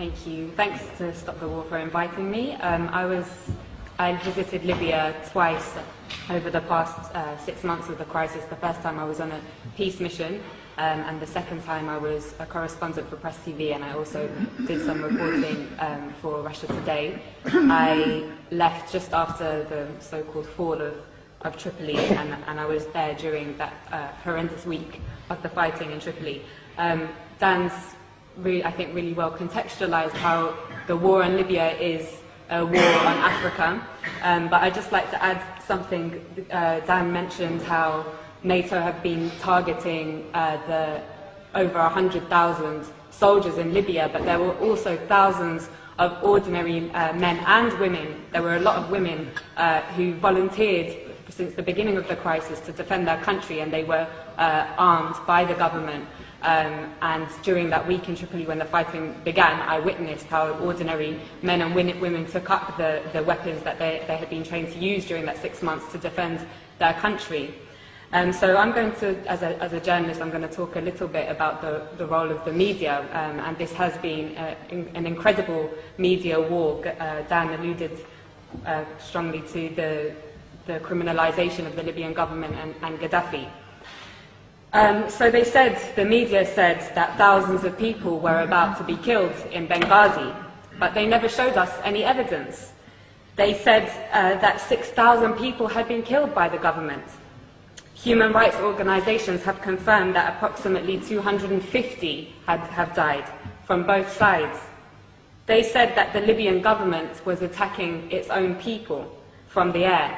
Thank you. Thanks to Stop the War for inviting me. I visited Libya twice over the past 6 months of the crisis. The first time I was on a peace mission, and the second time I was a correspondent for Press TV, and I also did some reporting for Russia Today. I left just after the so-called fall of Tripoli, and I was there during that horrendous week of the fighting in Tripoli. Dan's I think really well contextualized how the war in Libya is a war on Africa, but I'd just like to add something. Dan mentioned how NATO have been targeting the over 100,000 soldiers in Libya, but there were also thousands of ordinary men and women. There were a lot of women who volunteered since the beginning of the crisis to defend their country, and they were armed by the government. And during that week in Tripoli when the fighting began, I witnessed how ordinary men and women took up the weapons that they had been trained to use during that 6 months to defend their country. So I'm going to, as a journalist, I'm going to talk a little bit about the role of the media, and this has been an incredible media war. Dan alluded strongly to the criminalization of the Libyan government and Gaddafi. So the media said that thousands of people were about to be killed in Benghazi, but they never showed us any evidence. They said that 6,000 people had been killed by the government. Human rights organizations have confirmed that approximately 250 have died from both sides. They said that the Libyan government was attacking its own people from the air,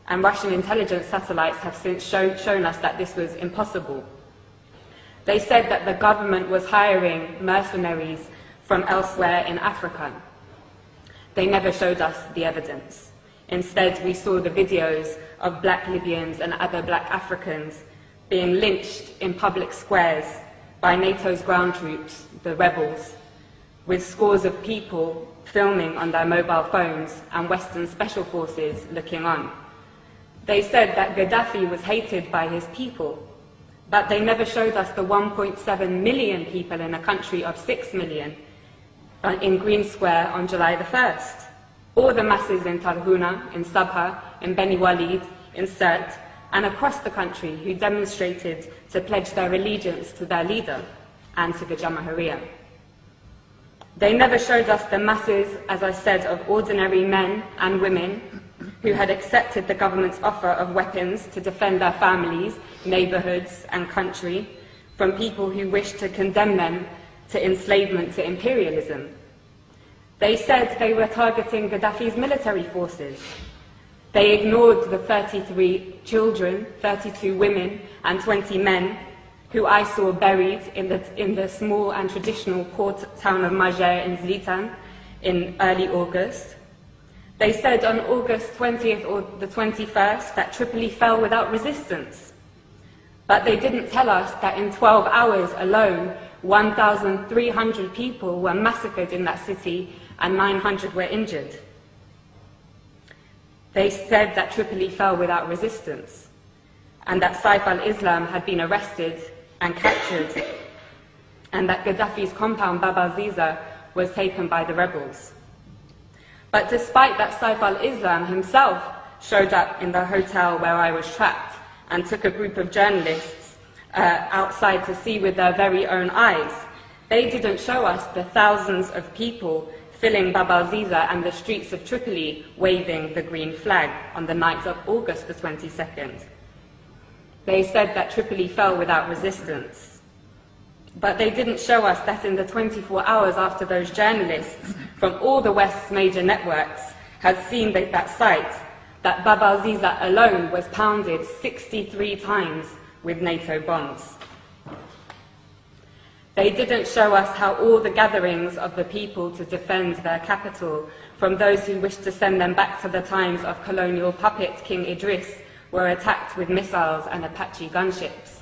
and Russian intelligence satellites have since shown us that this was impossible. They said that the government was hiring mercenaries from elsewhere in Africa. They never showed us the evidence. Instead, we saw the videos of black Libyans and other black Africans being lynched in public squares by NATO's ground troops, the rebels, with scores of people filming on their mobile phones and Western special forces looking on. They said that Gaddafi was hated by his people, but they never showed us the 1.7 million people in a country of 6 million in Green Square on July the 1st, or the masses in Tarhuna, in Sabha, in Beni Walid, in Sirte, and across the country who demonstrated to pledge their allegiance to their leader and to the Jamahiriya. They never showed us the masses, as I said, of ordinary men and women who had accepted the government's offer of weapons to defend their families, neighborhoods, and country from people who wished to condemn them to enslavement, to imperialism. They said they were targeting Gaddafi's military forces. They ignored the 33 children, 32 women, and 20 men who I saw buried in the small and traditional port town of Majer in Zlitan in early August. They said on August 20th or the 21st that Tripoli fell without resistance. But they didn't tell us that in 12 hours alone, 1,300 people were massacred in that city and 900 were injured. They said that Tripoli fell without resistance and that Saif al-Islam had been arrested and captured and that Gaddafi's compound Bab al-Ziza was taken by the rebels. But despite that, Saif al-Islam himself showed up in the hotel where I was trapped and took a group of journalists outside to see with their very own eyes. They didn't show us the thousands of people filling Bab al-Ziza and the streets of Tripoli waving the green flag on the night of August the 22nd. They said that Tripoli fell without resistance. But they didn't show us that in the 24 hours after those journalists from all the West's major networks had seen that site, that Bab al-Ziza alone was pounded 63 times with NATO bombs. They didn't show us how all the gatherings of the people to defend their capital from those who wished to send them back to the times of colonial puppet King Idris were attacked with missiles and Apache gunships.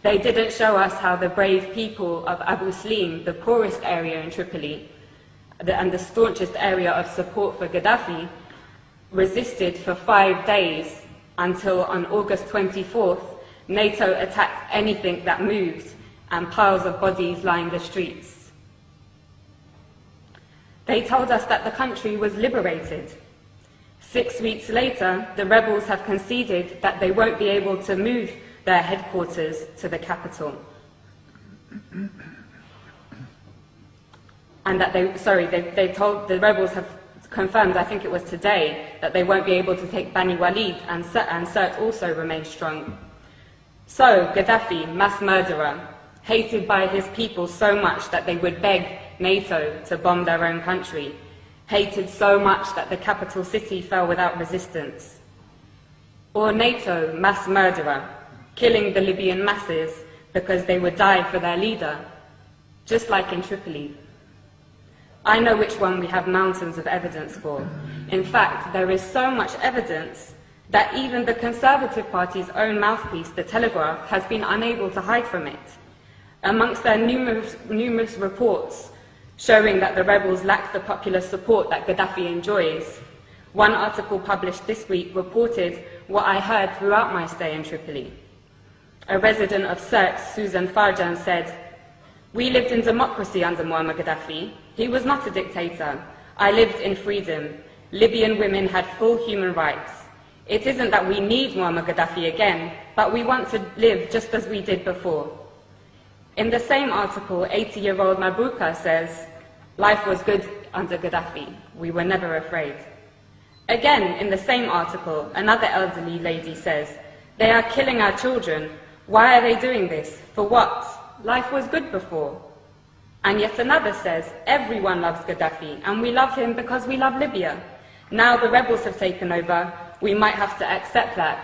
They didn't show us how the brave people of Abu Slim, the poorest area in Tripoli, and the staunchest area of support for Gaddafi, resisted for 5 days until on August 24th, NATO attacked anything that moved and piles of bodies lined the streets. They told us that the country was liberated. 6 weeks later, the rebels have conceded that they won't be able to move their headquarters to the capital. And that the rebels have confirmed, I think it was today, that they won't be able to take Bani Walid, and Sirte also remains strong. So, Gaddafi, mass murderer, hated by his people so much that they would beg NATO to bomb their own country, hated so much that the capital city fell without resistance. Or NATO, mass murderer, killing the Libyan masses because they would die for their leader, just like in Tripoli. I know which one we have mountains of evidence for. In fact, there is so much evidence that even the Conservative Party's own mouthpiece, The Telegraph, has been unable to hide from it. Amongst their numerous reports showing that the rebels lack the popular support that Gaddafi enjoys, one article published this week reported what I heard throughout my stay in Tripoli. A resident of Sirte, Susan Farjan, said, "We lived in democracy under Muammar Gaddafi. He was not a dictator. I lived in freedom. Libyan women had full human rights. It isn't that we need Muammar Gaddafi again, but we want to live just as we did before." In the same article, 80-year-old Mabruka says, "Life was good under Gaddafi. We were never afraid." Again, in the same article, another elderly lady says, "They are killing our children. Why are they doing this? For what? Life was good before." And yet another says, "Everyone loves Gaddafi, and we love him because we love Libya. Now the rebels have taken over, we might have to accept that.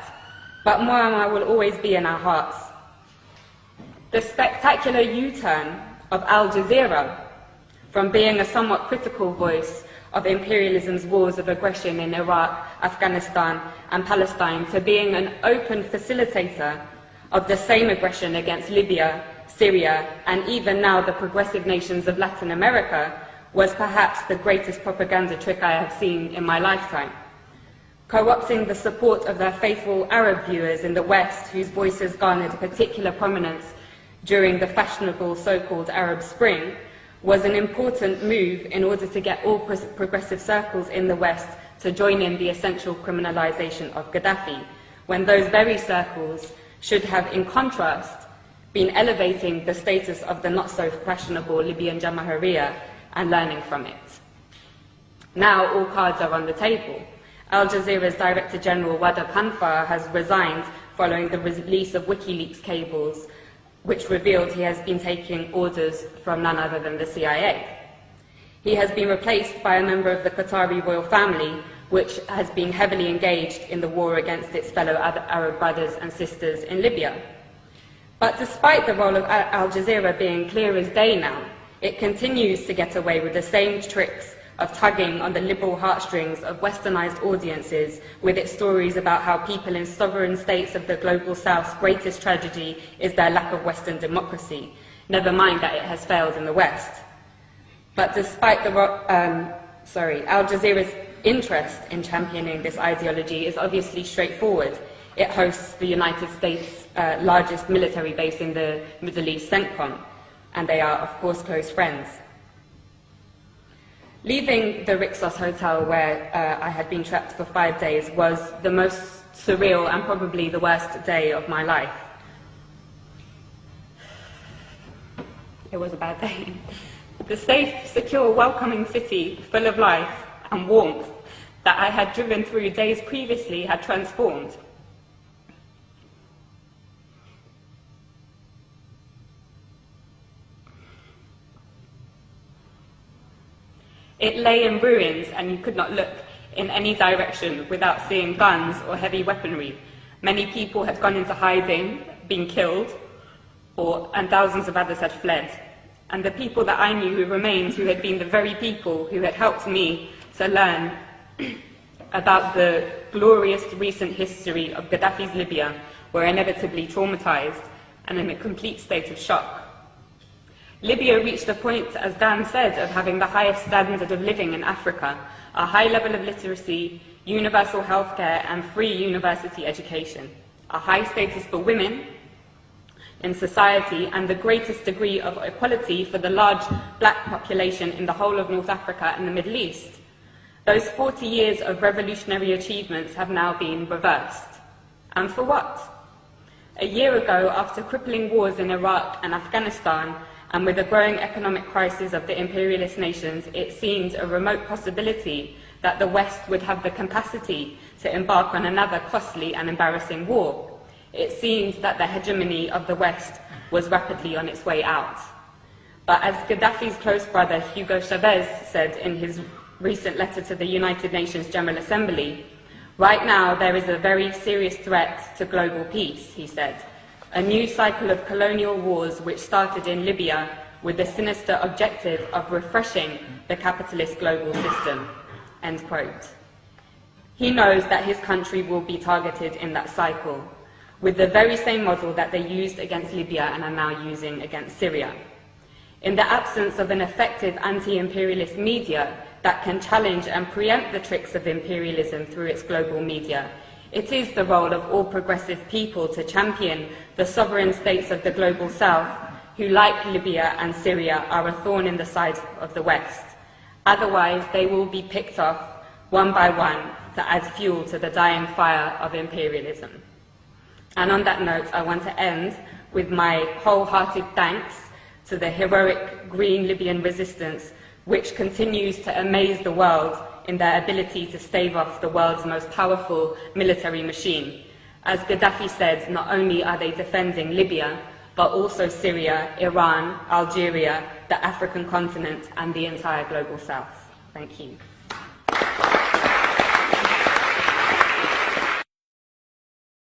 But Muammar will always be in our hearts." The spectacular U-turn of Al Jazeera, from being a somewhat critical voice of imperialism's wars of aggression in Iraq, Afghanistan, and Palestine, to being an open facilitator of the same aggression against Libya, Syria, and even now the progressive nations of Latin America, was perhaps the greatest propaganda trick I have seen in my lifetime. Co-opting the support of their faithful Arab viewers in the West, whose voices garnered particular prominence during the fashionable so-called Arab Spring, was an important move in order to get all progressive circles in the West to join in the essential criminalization of Gaddafi, when those very circles should have, in contrast, been elevating the status of the not-so-fashionable Libyan Jamahiriya and learning from it. Now all cards are on the table. Al Jazeera's Director General Wada Panfar has resigned following the release of WikiLeaks cables, which revealed he has been taking orders from none other than the CIA. He has been replaced by a member of the Qatari royal family, which has been heavily engaged in the war against its fellow Arab brothers and sisters in Libya. But despite the role of Al Jazeera being clear as day now, it continues to get away with the same tricks of tugging on the liberal heartstrings of westernized audiences with its stories about how people in sovereign states of the global south's greatest tragedy is their lack of Western democracy, never mind that it has failed in the West. But despite Al Jazeera's interest in championing this ideology is obviously straightforward. It hosts the United States' largest military base in the Middle East, CENTCOM, and they are, of course, close friends. Leaving the Rixos Hotel, where I had been trapped for 5 days, was the most surreal and probably the worst day of my life. It was a bad day. The safe, secure, welcoming city, full of life and warmth that I had driven through days previously had transformed. It lay in ruins, and you could not look in any direction without seeing guns or heavy weaponry. Many people had gone into hiding, been killed, and thousands of others had fled. And the people that I knew who remained, who had been the very people who had helped me to learn about the glorious recent history of Gaddafi's Libya, were inevitably traumatized and in a complete state of shock. Libya reached a point, as Dan said, of having the highest standard of living in Africa, a high level of literacy, universal healthcare, and free university education, a high status for women, in society and the greatest degree of equality for the large black population in the whole of North Africa and the Middle East. Those 40 years of revolutionary achievements have now been reversed. And for what? A year ago, after crippling wars in Iraq and Afghanistan, and with the growing economic crisis of the imperialist nations, it seemed a remote possibility that the West would have the capacity to embark on another costly and embarrassing war. It seems that the hegemony of the West was rapidly on its way out. But as Gaddafi's close brother Hugo Chavez said in his recent letter to the United Nations General Assembly, right now there is a very serious threat to global peace, he said. A new cycle of colonial wars which started in Libya with the sinister objective of refreshing the capitalist global system. End quote. He knows that his country will be targeted in that cycle, with the very same model that they used against Libya and are now using against Syria. In the absence of an effective anti-imperialist media that can challenge and preempt the tricks of imperialism through its global media, it is the role of all progressive people to champion the sovereign states of the global south, who, like Libya and Syria, are a thorn in the side of the West. Otherwise, they will be picked off one by one to add fuel to the dying fire of imperialism. And on that note, I want to end with my wholehearted thanks to the heroic Green Libyan resistance, which continues to amaze the world in their ability to stave off the world's most powerful military machine. As Gaddafi said, not only are they defending Libya, but also Syria, Iran, Algeria, the African continent, and the entire global south. Thank you.